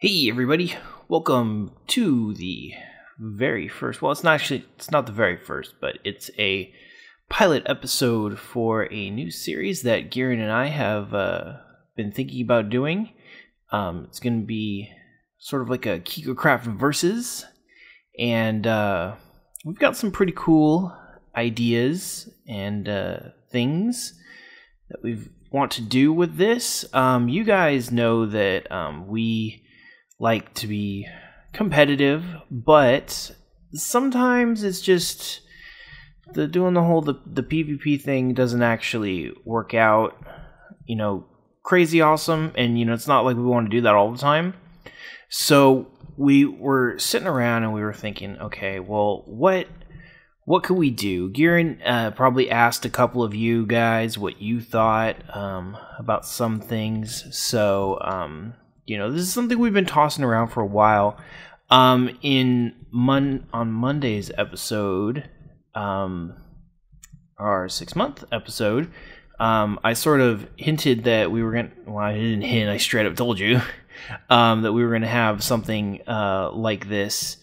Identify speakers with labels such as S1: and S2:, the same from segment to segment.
S1: Hey everybody, welcome to the very first, well it's not the very first, but it's a pilot episode for a new series that Gearin and I have been thinking about doing. It's going to be sort of like a KigerCraft Versus, and we've got some pretty cool ideas and things that we want to do with this. You guys know that we like to be competitive, but sometimes it's just doing the whole PvP thing doesn't actually work out, crazy awesome, and it's not like we want to do that all the time. So we were sitting around and we were thinking, okay, well, what could we do? Gearin probably asked a couple of you guys what you thought about some things. So this is something we've been tossing around for a while. On Monday's episode, our 6-month episode, I sort of hinted that we were going to, well, I didn't hint, I straight up told you, that we were going to have something like this.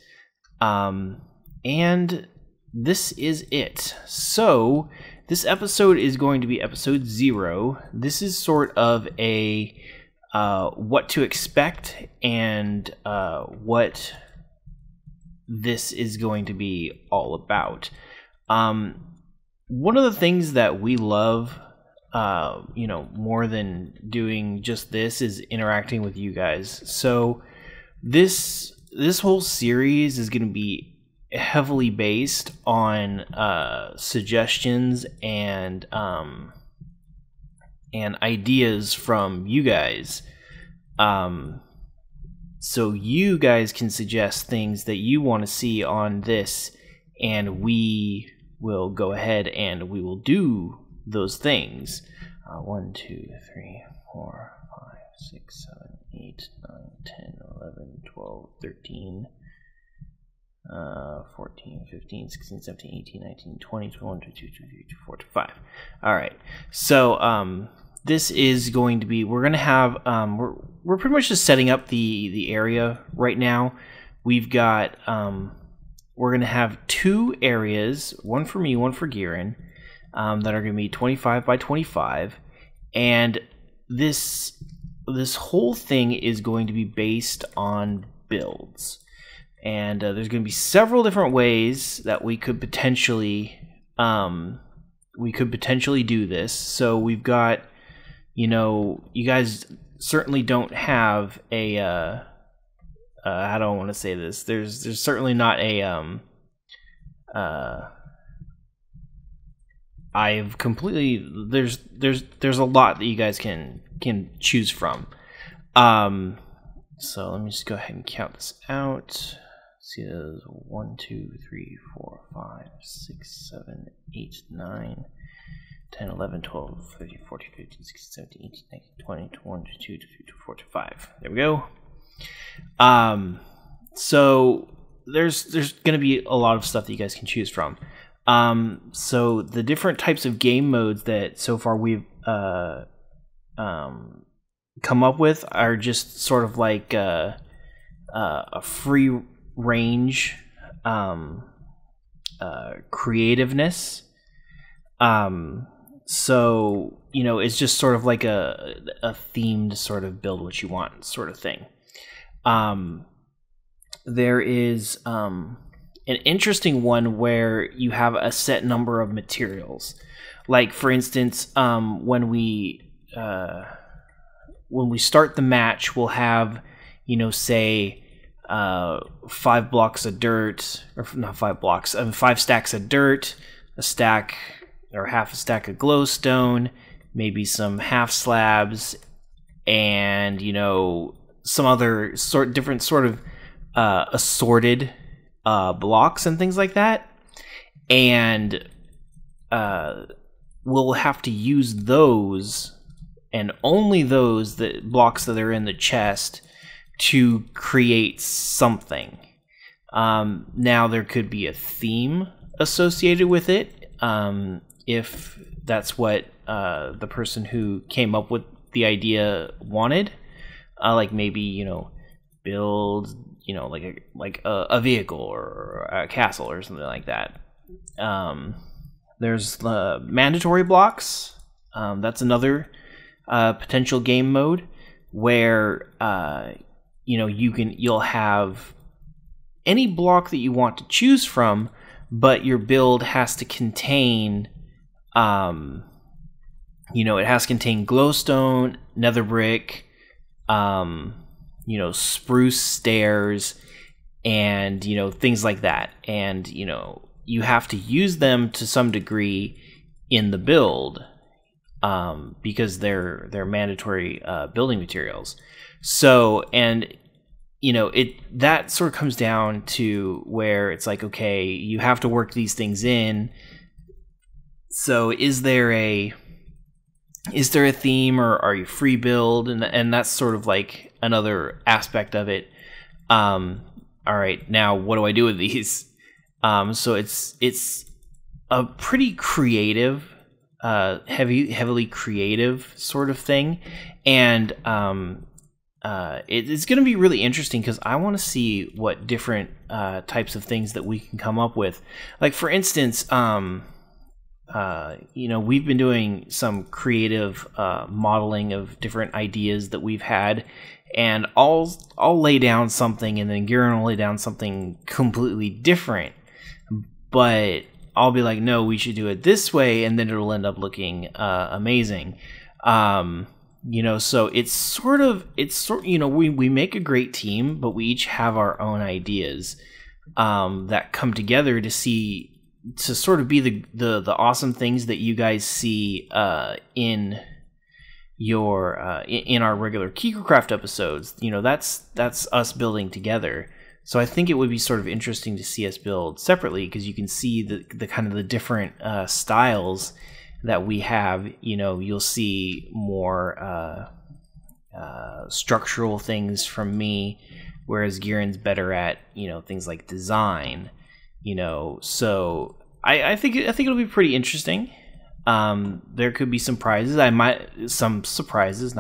S1: And this is it. So, this episode is going to be episode 0. This is sort of a what to expect and what this is going to be all about. One of the things that we love, more than doing just this, is interacting with you guys. So this whole series is going to be heavily based on suggestions and ideas from you guys. So you guys can suggest things that you want to see on this, and we will go ahead and we will do those things. 1, 2, 3, 4, 5, 6, 7, 8, 9, 10, 11, 12, 13, 14, 15, 16, 17, 18, 19, 20, 21, 22, 23, 24, 25. Alright, so this is going to be, we're going to have, we're pretty much just setting up the area right now. We've got, we're going to have 2 areas, one for me, one for Gearin, that are going to be 25 by 25, and this whole thing is going to be based on builds. And there's going to be several different ways that we could potentially do this. So we've got, you guys certainly don't have a how do I want to say this? There's certainly not a I've completely, there's a lot that you guys can choose from. So let me just go ahead and count this out. See, there's 1, 2, 3, 4, 5, 6, 7, 8, 9, 10, 11, 12, 13, 14, 15, 16, 17, 18, 19, 20, 21, 22, 23, 24, 25. There we go. So there's going to be a lot of stuff that you guys can choose from. So the different types of game modes that so far we've come up with are just sort of like a free range creativeness. So it's just sort of like a themed sort of build what you want sort of thing. There is an interesting one where you have a set number of materials. Like for instance, when we start the match, we'll have, say 5 blocks of dirt, or not 5 blocks, 5 stacks of dirt, a stack or half a stack of glowstone, maybe some half slabs, and some other different sort of assorted blocks and things like that, and we'll have to use those and only those blocks that are in the chest to create something. Now there could be a theme associated with it, if that's what the person who came up with the idea wanted. Like maybe build, you know, like a vehicle or a castle or something like that. There's the mandatory blocks. That's another potential game mode where you know, you'll have any block that you want to choose from, but your build has to contain, you know, it has to contain glowstone, nether brick, you know, spruce stairs, and, you know, things like that. And, you know, you have to use them to some degree in the build, because they're mandatory building materials. So, and, you know, that sort of comes down to where it's like, okay, you have to work these things in. So is there a theme, or are you free build? And that's sort of like another aspect of it. All right, now what do I do with these? So it's a pretty creative, heavily creative sort of thing, and it's going to be really interesting because I want to see what different types of things that we can come up with. Like, for instance, you know, we've been doing some creative modeling of different ideas that we've had, and I'll lay down something, and then Gearin will lay down something completely different. But I'll be like, no, we should do it this way, and then it'll end up looking amazing. You know, so it's sort you know, we make a great team, but we each have our own ideas that come together to sort of be the awesome things that you guys see in your in our regular KigerCraft episodes. You know, that's us building together. So I think it would be sort of interesting to see us build separately, because you can see the kind of the different styles that we have. You know, you'll see more structural things from me, whereas Gearin's better at, you know, things like design. You know, so I think it'll be pretty interesting. There could be some prizes. Some surprises.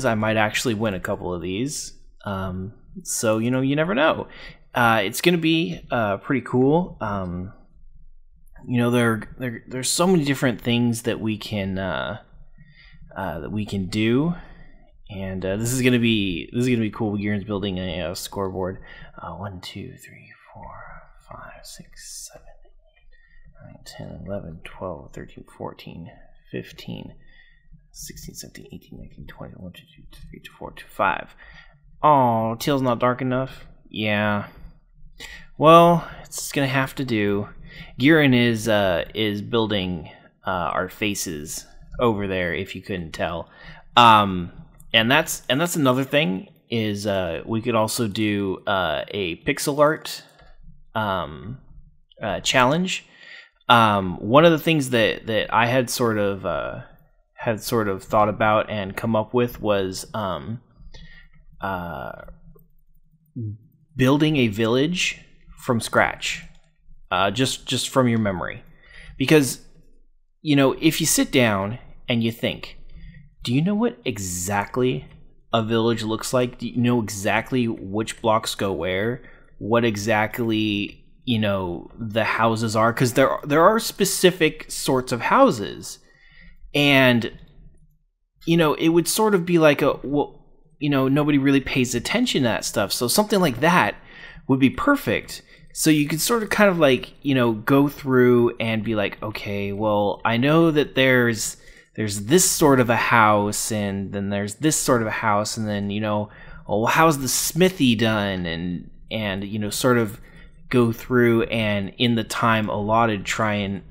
S1: I might actually win a couple of these. So, you know, you never know. It's going to be pretty cool. You know, there's so many different things that we can do, and this is gonna be cool. Gearin's building a scoreboard. 1, 2, 3, 4, 5, 6, 7, 8, 9, 10, 11, 12, 13, 14, 15, 16, 17, 18, 19, 20, 1, 2, 3, 4, 5. Oh, teal's not dark enough. Yeah. Well, it's gonna have to do. Gearin is building our faces over there, if you couldn't tell. And that's another thing, is we could also do a pixel art challenge. One of the things that I had sort of thought about and come up with was building a village from scratch, just from your memory. Because, you know, if you sit down and you think, do you know what exactly a village looks like? Do you know exactly which blocks go where? What exactly, you know, the houses are? Because there are specific sorts of houses, and, you know, it would sort of be like well, you know, nobody really pays attention to that stuff. So something like that would be perfect. So you could sort of kind of like, you know, go through and be like, okay, well, I know that there's this sort of a house, and then there's this sort of a house, and then, you know, well, how's the smithy done? And you know, sort of go through and in the time allotted try and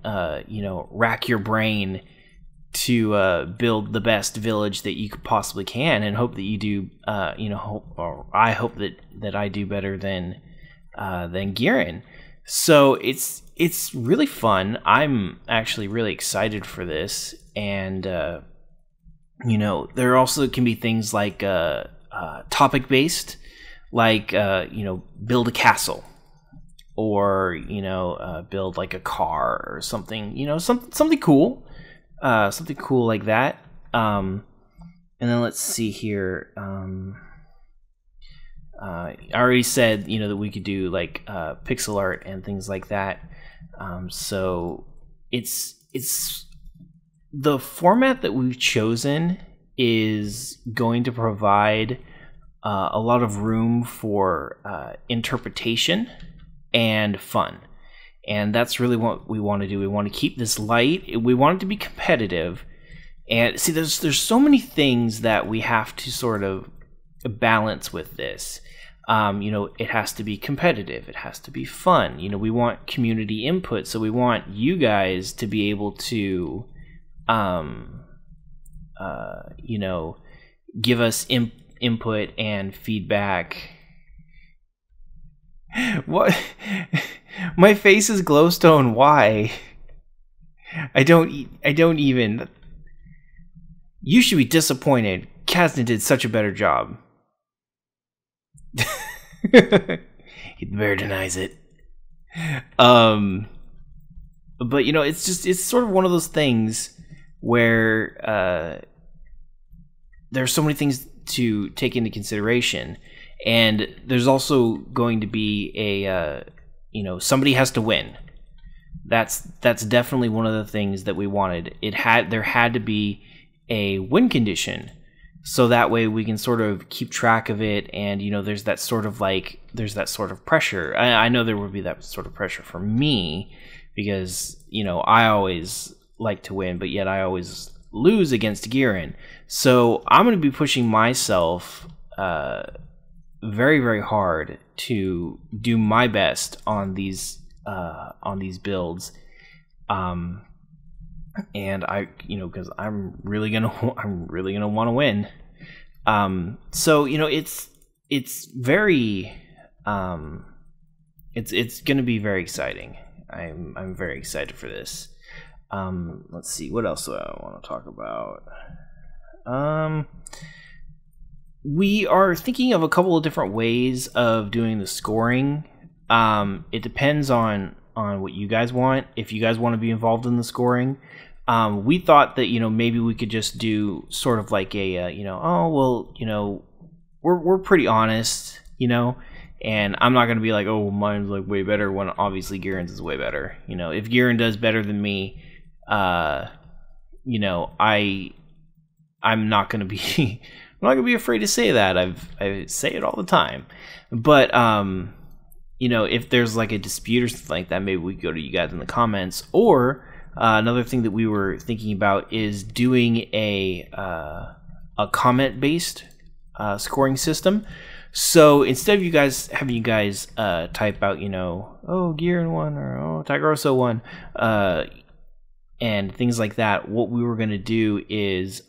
S1: you know, rack your brain to build the best village that you possibly can, and hope that you do, you know, I hope that I do better than Gearin. So it's really fun. I'm actually really excited for this, and you know, there also can be things like topic based, like you know, build a castle, or, you know, build like a car or something. You know, something cool like that. And then let's see here. I already said, you know, that we could do like pixel art and things like that. So it's the format that we've chosen is going to provide a lot of room for interpretation and fun. And that's really what we want to do. We want to keep this light. We want it to be competitive. And see, there's so many things that we have to sort of balance with this. You know, it has to be competitive. It has to be fun. You know, we want community input, so we want you guys to be able to, you know, give us input and feedback. What? My face is glowstone. Why? I don't even. You should be disappointed. Kasdan did such a better job. He never denies it. But you know, it's sort of one of those things where there's so many things to take into consideration, and there's also going to be a you know, somebody has to win. That's definitely one of the things that we wanted. There had to be a win condition, so that way we can sort of keep track of it, and you know, there's that sort of pressure. I know there would be that sort of pressure for me, because you know, I always like to win, but yet I always lose against Gearin. So I'm going to be pushing myself very, very hard to do my best on these builds. And I, you know, because I'm really gonna want to win. So you know, it's very, it's gonna be very exciting. I'm very excited for this. Let's see, what else do I want to talk about? We are thinking of a couple of different ways of doing the scoring. It depends on what you guys want. If you guys want to be involved in the scoring, we thought that, you know, maybe we could just do sort of like a you know, oh well, you know, we're pretty honest, you know, and I'm not gonna be like, oh, mine's like way better, when obviously Gearin's is way better. You know, if Gearin does better than me, you know, I'm not gonna be I'm not gonna be afraid to say that. I say it all the time. But you know, if there's like a dispute or something like that, maybe we go to you guys in the comments. Or another thing that we were thinking about is doing a comment-based scoring system. So instead of having you guys type out, you know, oh, Gearin won, or oh, Tigorasou won, and things like that, what we were going to do is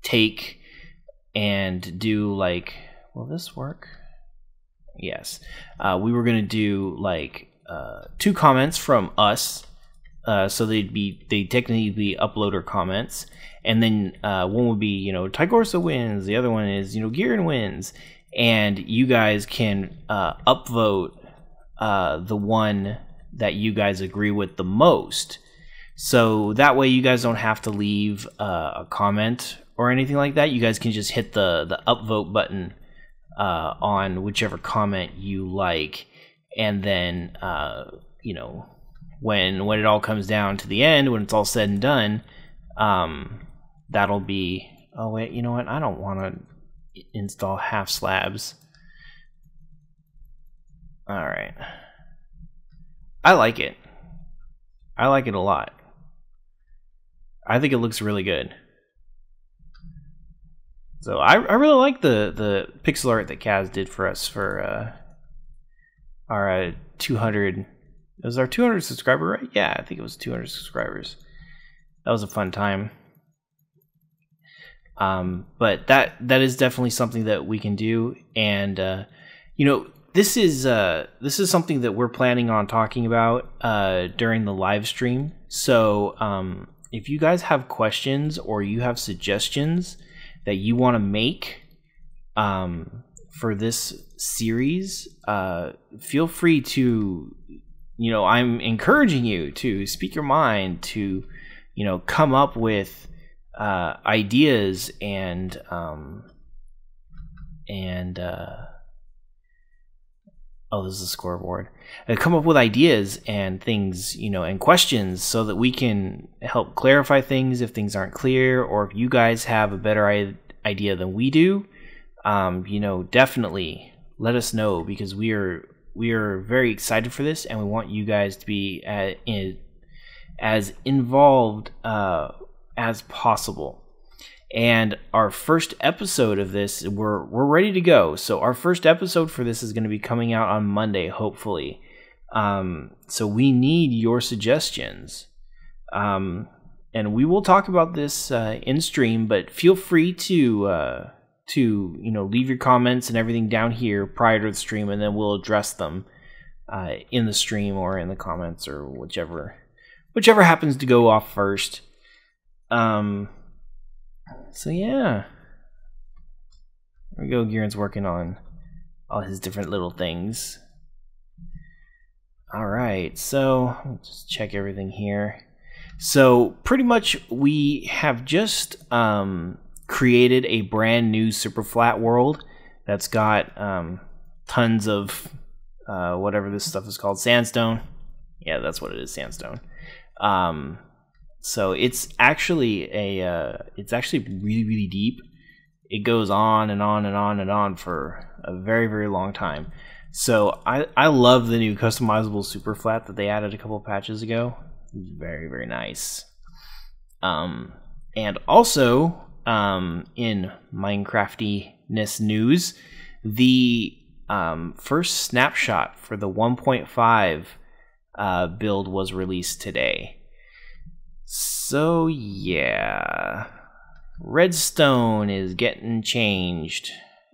S1: take and do like, will this work? Yes. We were going to do like 2 comments from us, so they'd technically be uploader comments, and then one would be, you know, Tigorasou wins, the other one is, you know, Gearin wins, and you guys can upvote the one that you guys agree with the most. So that way you guys don't have to leave a comment or anything like that. You guys can just hit the upvote button on whichever comment you like, and then you know, when it all comes down to the end, when it's all said and done, that'll be, oh wait, you know what, I don't want to install half slabs. Alright, I like it. I like it a lot. I think it looks really good. So I really like the pixel art that Kaz did for us for our 200. It was our 200 subscriber, right? Yeah, I think it was 200 subscribers. That was a fun time. But that is definitely something that we can do, and you know, this is something that we're planning on talking about during the live stream. So if you guys have questions or you have suggestions that you want to make for this series, feel free to, you know, I'm encouraging you to speak your mind, to, come up with ideas and oh, this is a scoreboard. Come up with ideas and things, and questions, so that we can help clarify things if things aren't clear, or if you guys have a better idea than we do. Definitely let us know, because we are very excited for this, and we want you guys to be as involved as possible. And our first episode of this, we're ready to go. So our first episode for this is going to be coming out on Monday, hopefully. So we need your suggestions. And we will talk about this in stream, but feel free to leave your comments and everything down here prior to the stream, and then we'll address them in the stream or in the comments, or whichever happens to go off first. So yeah, there we go. Gearin's working on all his different little things. All right, so let's just check everything here. So pretty much we have just created a brand new super flat world that's got tons of whatever this stuff is called, sandstone. Yeah, that's what it is, sandstone. So it's actually really, really deep. It goes on and on and on and on for a very, very long time. So I love the new customizable super flat that they added a couple patches ago. Very, very nice. And also in Minecraftiness news, the first snapshot for the 1.5 build was released today. So yeah, redstone is getting changed.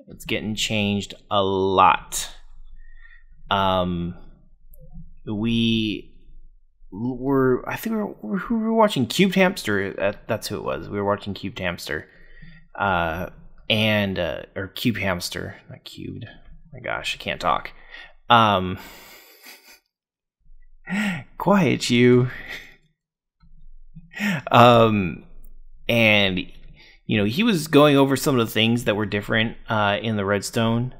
S1: It's getting changed a lot. We were watching Cubed Hamster. That's who it was. We were watching Cubed Hamster, or Cube Hamster, not Cubed. My gosh, I can't talk. Quiet, you. And he was going over some of the things that were different in the redstone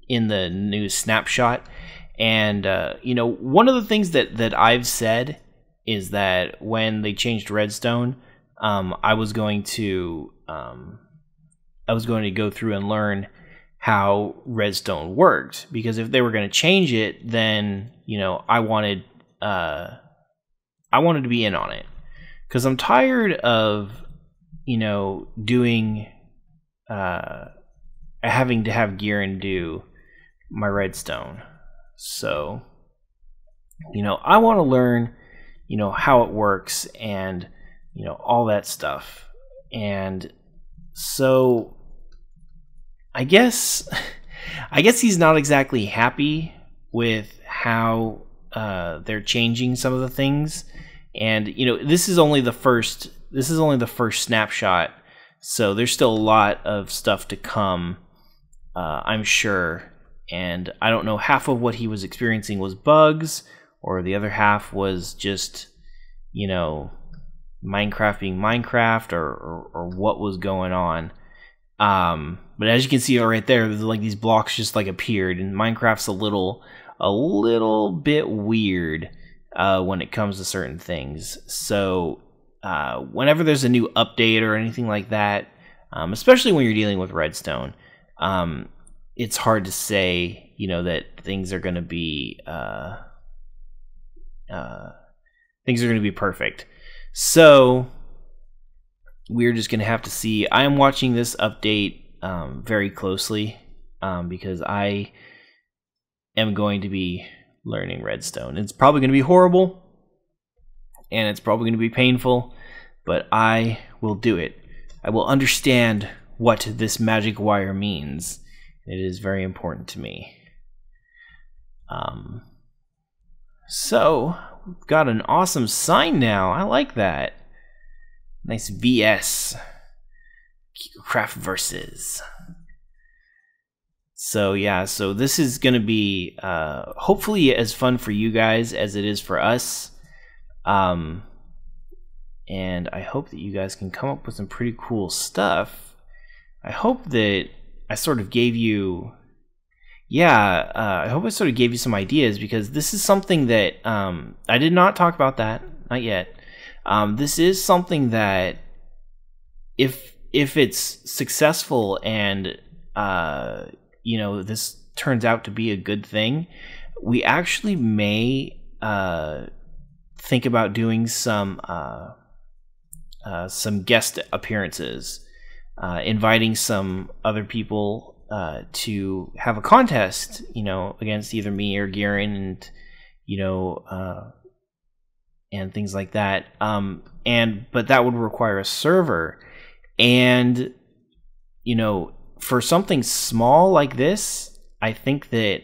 S1: in the new snapshot. And one of the things that I've said is that when they changed redstone, I was going to go through and learn how redstone worked, because if they were going to change it, then I wanted to be in on it, because I'm tired of doing having to have Gearin do my redstone. So I want to learn how it works and all that stuff. And so I guess he's not exactly happy with how they're changing some of the things. And this is only the first snapshot, so there's still a lot of stuff to come, I'm sure. And I don't know, half of what he was experiencing was bugs, or the other half was just Minecraft being Minecraft, or what was going on. But as you can see right there, there's like these blocks just like appeared, and Minecraft's a little bit weird when it comes to certain things. So whenever there's a new update or anything like that, especially when you're dealing with redstone, it's hard to say that things are going to be perfect. So we're just going to have to see. I am watching this update very closely because I am going to be learning redstone. It's probably going to be horrible, and it's probably going to be painful, but I will do it. I will understand what this magic wire means. It is very important to me. So we've got an awesome sign now. I like that. Nice VS. KigerCraft Versus. So yeah, so this is going to be hopefully as fun for you guys as it is for us. And I hope that you guys can come up with some pretty cool stuff. I hope that I sort of gave you, I hope I sort of gave you some ideas, because this is something that I did not talk about that, not yet. This is something that if it's successful and this turns out to be a good thing, we actually may think about doing some guest appearances, inviting some other people to have a contest, against either me or Gearin, and things like that. But that would require a server, and for something small like this, I think that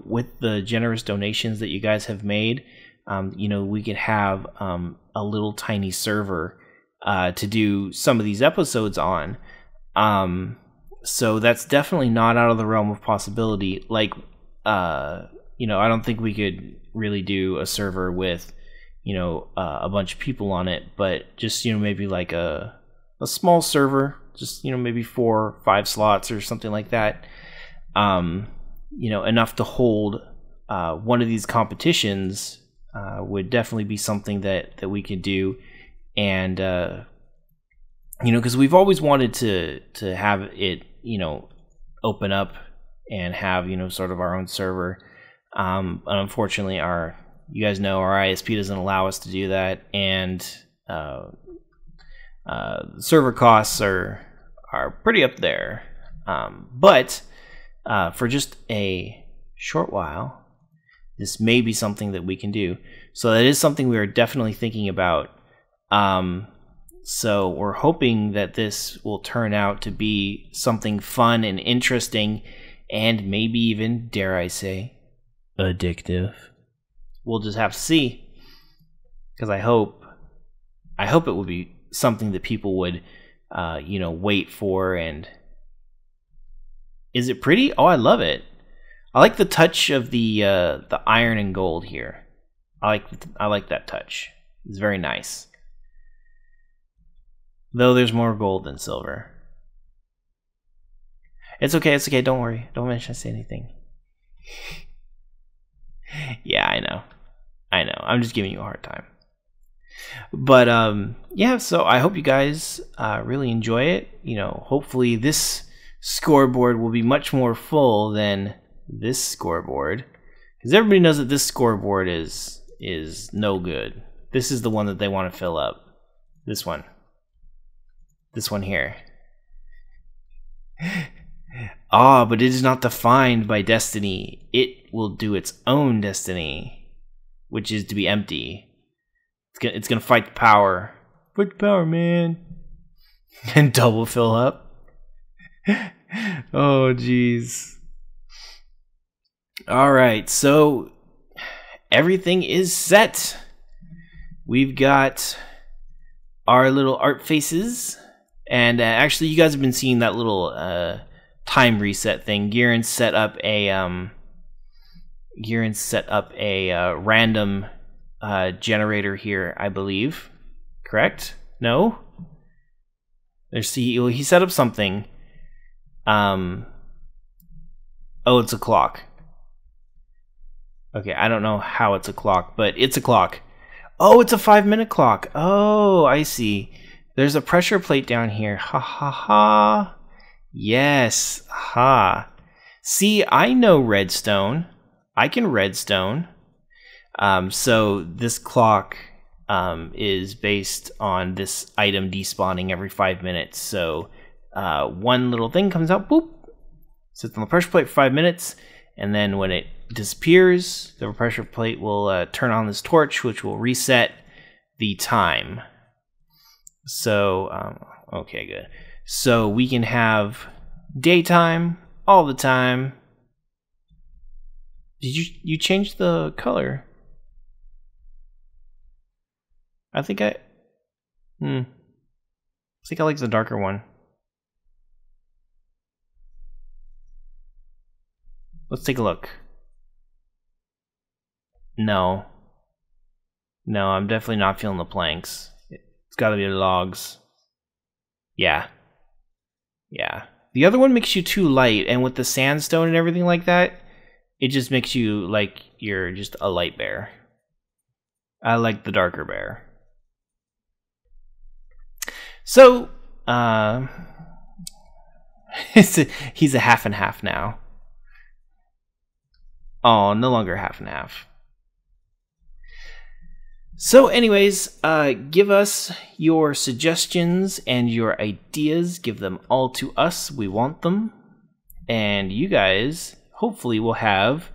S1: with the generous donations that you guys have made, we could have a little tiny server to do some of these episodes on. So that's definitely not out of the realm of possibility. Like, I don't think we could really do a server with, a bunch of people on it, but just, maybe like a small server, just, maybe 4 or 5 slots or something like that. Enough to hold one of these competitions would definitely be something that we could do. And, because we've always wanted to have it, open up and have, sort of our own server. And unfortunately, you guys know our ISP doesn't allow us to do that, and server costs are pretty up there. But for just a short while, this may be something that we can do. So that is something we are definitely thinking about. So we're hoping that this will turn out to be something fun and interesting, and maybe even, dare I say, addictive. We'll just have to see, because I hope it will be something that people would, wait for. And is it pretty? Oh, I love it. I like the touch of the iron and gold here. I like that touch. It's very nice. Though there's more gold than silver. It's okay, don't worry. Don't mention I say anything. Yeah, I know. I'm just giving you a hard time. But so I hope you guys really enjoy it. Hopefully this scoreboard will be much more full than this scoreboard, because everybody knows that this scoreboard is no good. This is the one that they want to fill up. This one here. But it is not defined by destiny. It will do its own destiny, which is to be empty. It's gonna fight the power. Fight the power, man. And double fill up. Oh, jeez. Alright, so everything is set. We've got our little art faces. And actually, you guys have been seeing that little time reset thing. Gearin set up a random generator here, I believe. Correct? No? He set up something. Oh, it's a clock. Okay, I don't know how it's a clock, but it's a clock. Oh, it's a 5-minute clock. Oh, I see. There's a pressure plate down here. Ha ha ha. Yes. Ha. See, I know redstone. I can redstone. So this clock is based on this item despawning every 5 minutes. So one little thing comes out, boop, sits on the pressure plate for 5 minutes, and then when it disappears, the pressure plate will turn on this torch, which will reset the time. So, okay, good. So we can have daytime all the time. Did you change the color? I think I like the darker one. Let's take a look. No. No, I'm definitely not feeling the planks. It's gotta be the logs. Yeah. Yeah. The other one makes you too light, and with the sandstone and everything like that, it just makes you like you're just a light bear. I like the darker bear. So, he's a half and half now. Oh, no longer half and half. So anyways, give us your suggestions and your ideas. Give them all to us. We want them. And you guys hopefully will have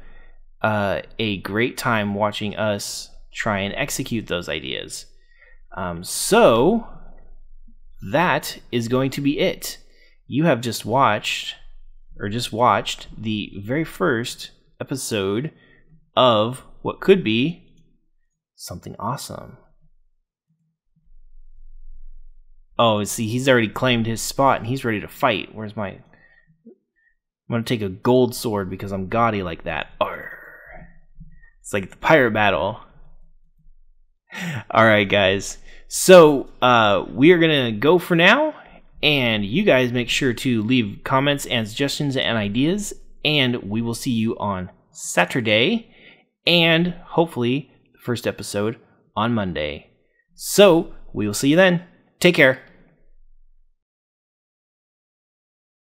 S1: a great time watching us try and execute those ideas. So that is going to be it. You have just watched the very first episode of what could be something awesome. Oh, see, he's already claimed his spot and he's ready to fight. Where's my... I'm gonna take a gold sword because I'm gaudy like that. Arr. It's like the pirate battle. Alright, guys. So, we are gonna go for now. And you guys make sure to leave comments and suggestions and ideas. And we will see you on Saturday. And hopefully... first episode on Monday. So, we will see you then. Take care.